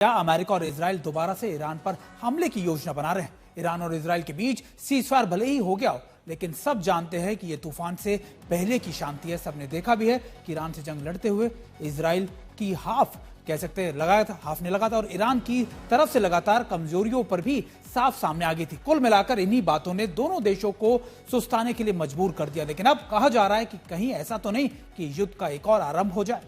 क्या अमेरिका और इजराइल दोबारा से ईरान पर हमले की योजना बना रहे हैं? ईरान और इजराइल के बीच सीजफायर भले ही हो गया हो, लेकिन सब जानते हैं कि यह तूफान से पहले की शांति है। सबने देखा भी है कि ईरान से जंग लड़ते हुए इजराइल की हाफ कह सकते हैं हाफ ने लगा था और ईरान की तरफ से लगातार कमजोरियों पर भी साफ सामने आ गई थी। कुल मिलाकर इन्हीं बातों ने दोनों देशों को सुस्ताने के लिए मजबूर कर दिया। लेकिन अब कहा जा रहा है कि कहीं ऐसा तो नहीं कि युद्ध का एक और आरंभ हो जाए।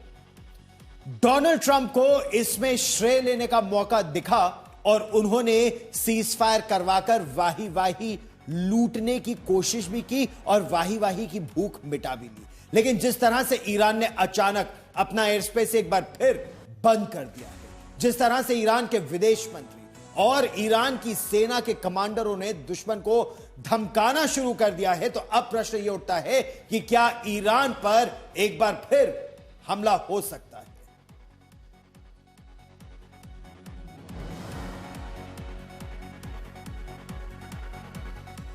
डोनाल्ड ट्रंप को इसमें श्रेय लेने का मौका दिखा और उन्होंने सीज फायर करवाकर वाही वाही लूटने की कोशिश भी की और वाही वाही की भूख मिटा भी ली। लेकिन जिस तरह से ईरान ने अचानक अपना एयर स्पेस एक बार फिर बंद कर दिया है, जिस तरह से ईरान के विदेश मंत्री और ईरान की सेना के कमांडरों ने दुश्मन को धमकाना शुरू कर दिया है, तो अब प्रश्न यह उठता है कि क्या ईरान पर एक बार फिर हमला हो सकता है।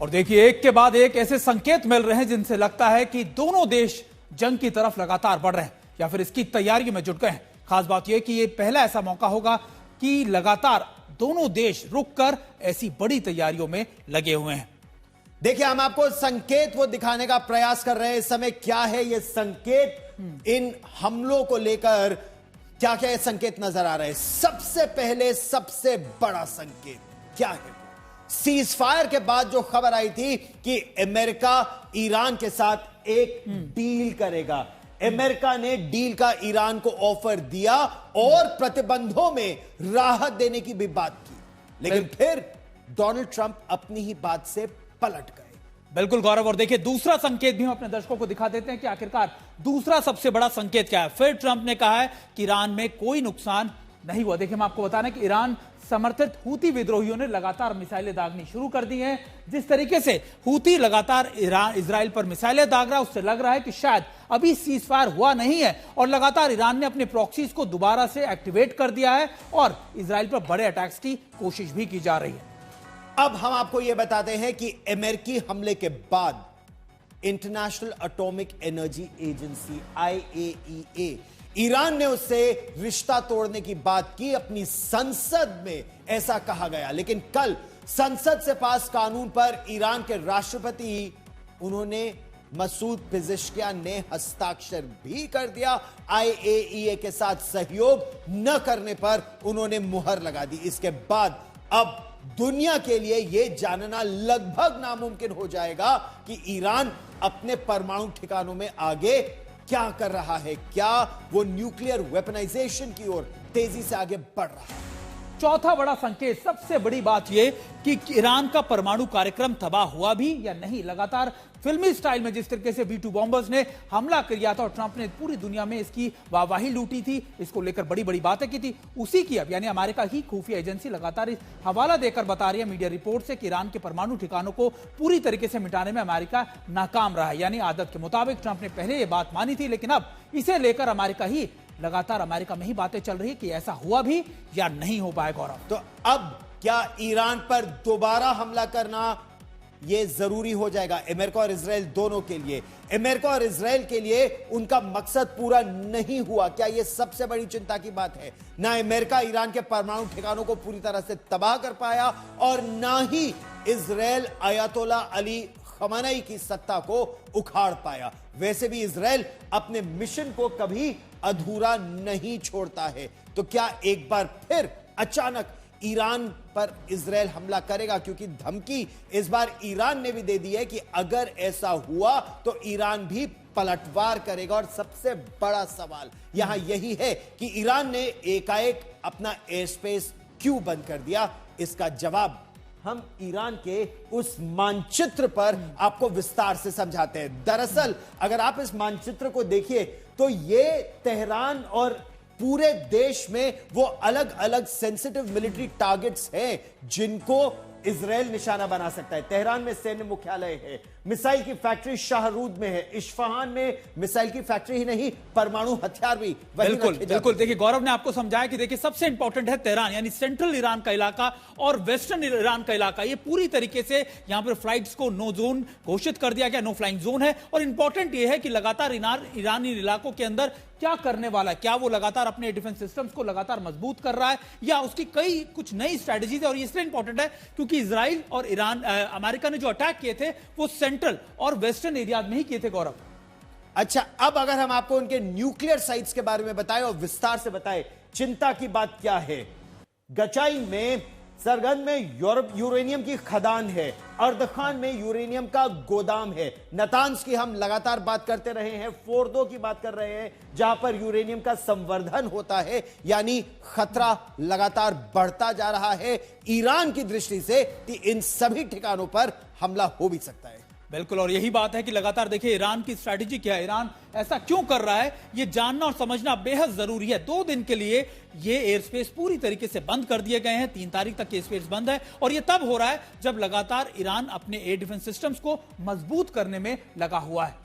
और देखिए, एक के बाद एक ऐसे संकेत मिल रहे हैं जिनसे लगता है कि दोनों देश जंग की तरफ लगातार बढ़ रहे हैं या फिर इसकी तैयारी में जुट गए हैं। खास बात यह कि यह पहला ऐसा मौका होगा कि लगातार दोनों देश रुककर ऐसी बड़ी तैयारियों में लगे हुए हैं। देखिए, हम आपको संकेत वो दिखाने का प्रयास कर रहे हैं इस समय। क्या है ये संकेत? इन हमलों को लेकर क्या क्या ये संकेत नजर आ रहे हैं? सबसे पहले सबसे बड़ा संकेत क्या है? सीज फायर के बाद जो खबर आई थी कि अमेरिका ईरान के साथ एक डील करेगा। अमेरिका ने डील का ईरान को ऑफर दिया और प्रतिबंधों में राहत देने की भी बात की, लेकिन फिर डोनाल्ड ट्रंप अपनी ही बात से पलट गए। बिल्कुल गौरव, और देखिए दूसरा संकेत भी हम अपने दर्शकों को दिखा देते हैं कि आखिरकार दूसरा सबसे बड़ा संकेत क्या है। फिर ट्रंप ने कहा है कि ईरान में कोई नुकसान नहीं हुआ। देखिए, हम आपको बता रहे हैं कि ईरान समर्थित हूती विद्रोहियों ने लगातार मिसाइलें दागनी शुरू कर दी हैं। जिस तरीके से हूती लगातार इजराइल पर मिसाइलें दाग रहा है, उससे लग रहा है कि शायद अभी सीज फायर हुआ नहीं है और लगातार ईरान ने अपने प्रॉक्सीज को दोबारा से एक्टिवेट कर दिया है और इजराइल पर बड़े अटैक्स की कोशिश भी की जा रही है। अब हम आपको यह बताते हैं कि अमेरिकी हमले के बाद international atomic energy agency IAEA Iran ने उससे रिश्ता तोड़ने की बात की। अपनी संसद में ऐसा कहा गया, लेकिन कल संसद से पास कानून पर ईरान के राष्ट्रपति उन्होंने मसूद पेजेश्कियान ने हस्ताक्षर भी कर दिया। IAEA के साथ सहयोग न करने पर उन्होंने मुहर लगा दी। इसके बाद अब दुनिया के लिए यह जानना लगभग नामुमकिन हो जाएगा कि ईरान अपने परमाणु ठिकानों में आगे क्या कर रहा है, क्या वो न्यूक्लियर वेपनाइजेशन की ओर तेजी से आगे बढ़ रहा है। चौथा बड़ा संकेत, सबसे बड़ी बात यह कि ईरान का परमाणु कार्यक्रम तबाह हुआ भी या नहीं। लगातार फिल्मी स्टाइल में जिस तरीके से B-2 बॉम्बर्स ने हमला किया था और ट्रंप ने पूरी दुनिया में इसकी वाहवाही लूटी थी, इसको लेकर बड़ी बड़ी बातें की थी, उसी की अब यानी अमेरिका की खुफिया एजेंसी लगातार इस हवाला देकर बता रही है मीडिया रिपोर्ट से कि ईरान के परमाणु ठिकानों को पूरी तरीके से मिटाने में अमेरिका नाकाम रहा है। यानी आदत के मुताबिक ट्रंप ने पहले यह बात मानी थी, लेकिन अब इसे लेकर लगातार अमेरिका में ही बातें चल रही है कि ऐसा हुआ भी या नहीं हो पाए। गौरव, तो अब क्या ईरान पर दोबारा हमला करना यह जरूरी हो जाएगा अमेरिका और इजराइल दोनों के लिए? अमेरिका और इजराइल के लिए उनका मकसद पूरा नहीं हुआ, क्या यह सबसे बड़ी चिंता की बात है? ना अमेरिका ईरान के परमाणु ठिकानों को पूरी तरह से तबाह कर पाया और ना ही इजराइल अयतोल्ला अली खमेनी की सत्ता को उखाड़ पाया। वैसे भी इजराइल अपने मिशन को कभी अधूरा नहीं छोड़ता है। तो क्या एक बार फिर अचानक ईरान पर इजराइल हमला करेगा? क्योंकि धमकी इस बार ईरान ने भी दे दी है कि अगर ऐसा हुआ तो ईरान भी पलटवार करेगा। और सबसे बड़ा सवाल यहां यही है कि ईरान ने एकाएक अपना एयर स्पेस क्यों बंद कर दिया? इसका जवाब हम ईरान के उस मानचित्र पर आपको विस्तार से समझाते हैं। दरअसल अगर आप इस मानचित्र को देखिए तो ये तेहरान और पूरे देश में वो अलग अलग सेंसिटिव मिलिट्री टारगेट्स हैं जिनको इजराइल निशाना बना सकता है। तेहरान में सैन्य मुख्यालय है, मिसाइल की फैक्ट्री शाहरूद में है, इस्फहान में मिसाइल की फैक्ट्री ही नहीं, परमाणु हथियार भी वहीं बिल्कुल रखे जाते बिल्कुल। हैं। देखिए गौरव ने आपको समझाया कि देखिए सबसे इंपॉर्टेंट है तेहरान यानी सेंट्रल ईरान का इलाका और वेस्टर्न ईरान का इलाका। ये पूरी तरीके से यहां पर फ्लाइट्स को नो जोन घोषित कर दिया गया, नो फ्लाइंग जोन है। और इंपॉर्टेंट ये है कि लगातार ईरानी इलाकों के अंदर क्या करने वाला है, क्या वो लगातार अपने डिफेंस सिस्टम्स को लगातार मजबूत कर रहा है या उसकी कई कुछ नई स्ट्रेटजीज है। और इसलिए इंपॉर्टेंट है क्योंकि इजराइल और ईरान अमेरिका ने जो अटैक किए थे वो सेंट्रल और वेस्टर्न एरिया में ही किए थे गौरव। अच्छा, अब अगर हम आपको उनके न्यूक्लियर साइट्स के बारे में बताएं और विस्तार से बताएं, चिंता की बात क्या है। गचाई में, सरगंज में यूरेनियम की खदान है, अर्दखान में यूरेनियम का गोदाम है, नतांज की हम लगातार बात करते रहे हैं, फोर्दो की बात कर रहे हैं जहां पर यूरेनियम का संवर्धन होता है, यानी खतरा लगातार बढ़ता जा रहा है ईरान की दृष्टि से कि इन सभी ठिकानों पर हमला हो भी सकता है। बिल्कुल, और यही बात है कि लगातार देखिए ईरान की स्ट्रैटेजी क्या है, ईरान ऐसा क्यों कर रहा है, ये जानना और समझना बेहद जरूरी है। 2 दिन के लिए ये एयर स्पेस पूरी तरीके से बंद कर दिए गए हैं, 3 तारीख तक ये स्पेस बंद है और ये तब हो रहा है जब लगातार ईरान अपने एयर डिफेंस सिस्टम्स को मजबूत करने में लगा हुआ है।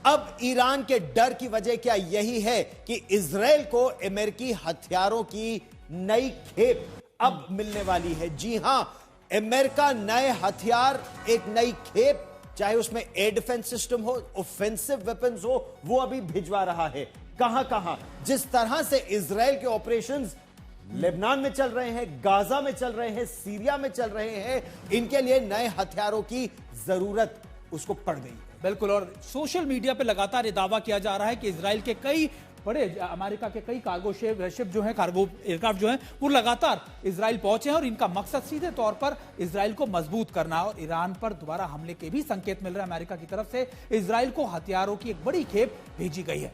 अब ईरान के डर की वजह क्या यही है कि इजराइल को अमेरिकी हथियारों की नई खेप अब मिलने वाली है। जी हां, अमेरिका नए हथियार, एक नई खेप, चाहे उसमें एयर डिफेंस सिस्टम हो, ऑफेंसिव वेपन्स हो, वो अभी भिजवा रहा है। कहां कहां, जिस तरह से इजराइल के ऑपरेशंस लेबनान में चल रहे हैं, गाजा में चल रहे हैं, सीरिया में चल रहे हैं, इनके लिए नए हथियारों की जरूरत उसको पड़ गई है। बिल्कुल, और सोशल मीडिया पे लगातार ये दावा किया जा रहा है कि इजराइल के कई बड़े, अमेरिका के कई कार्गो शिप जो है, कार्गो एयरक्राफ्ट जो है, वो लगातार इजराइल पहुंचे हैं और इनका मकसद सीधे तौर पर इजराइल को मजबूत करना है। और ईरान पर दोबारा हमले के भी संकेत मिल रहे हैं अमेरिका की तरफ से। इजराइल को हथियारों की एक बड़ी खेप भेजी गई है।